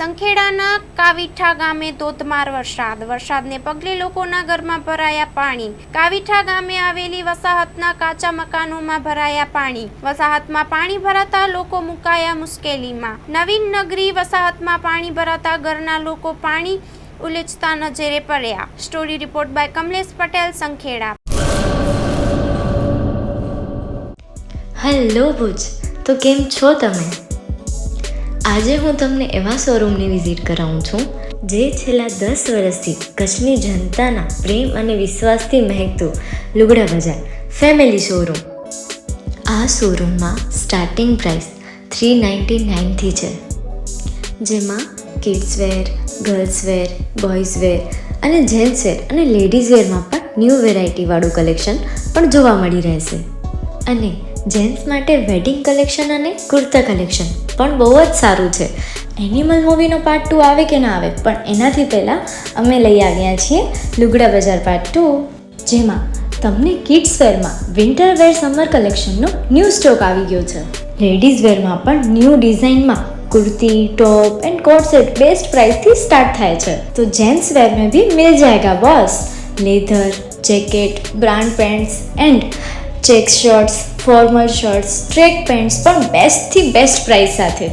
સંખેડાના કાવીઠા ગામે ધોધમાર વરસાદને પગલે લોકોના ઘરમાં ભરાયા પાણી. કાવીઠા ગામે આવેલી વસાહતના કાચા મકાનોમાં ભરાયા પાણી. વસાહતમાં પાણી ભરાતા લોકો મુકાયા મુશ્કેલીમાં. નવીન નગરી વસાહતમાં પાણી ભરાતા ઘરના લોકો પાણી ઉલેચતા નજરે પડ્યા. Story report by Kamlesh Patel, Sankheda. Hello Bhuj, તો કેમ છો તમે? આજે હું તમને એવા શોરૂમની વિઝિટ કરાવું છું જે છેલ્લા 10 વર્ષથી કચ્છની જનતાના પ્રેમ અને વિશ્વાસથી મહેકતું લુગડા બજાર ફેમિલી શોરૂમ. આ શોરૂમમાં સ્ટાર્ટિંગ પ્રાઇસ 399થી છે, જેમાં kids wear, girls wear, boys wear અને જેન્ટ્સ વેર અને લેડીઝ વેરમાં પણ ન્યૂ વેરાયટીવાળું કલેક્શન પણ જોવા મળી રહેશે. અને જેન્ટ્સ માટે વેડિંગ કલેક્શન અને કુર્તા કલેક્શન પણ બહુ જ સારું છે. એનિમલ મૂવીનો પાર્ટ 2 આવે કે ના આવે, પણ એનાથી પહેલાં અમે લઈ આવ્યા છીએ લુગડા બજાર પાર્ટ 2, જેમાં તમને કિડ્સ વેરમાં વિન્ટર વેર સમર કલેક્શનનો ન્યૂ સ્ટોક આવી ગયો છે. લેડીઝ વેરમાં પણ ન્યૂ ડિઝાઇનમાં kurti, top and coat set best price थी स्टार्ट थाय छे. तो जेंट्स वेर में भी मिल जाएगा boss. Leather, jacket, brand pants and check shirts, formal shirts, track pants પણ બેસ્ટ થી બેસ્ટ પ્રાઇસ સાથે.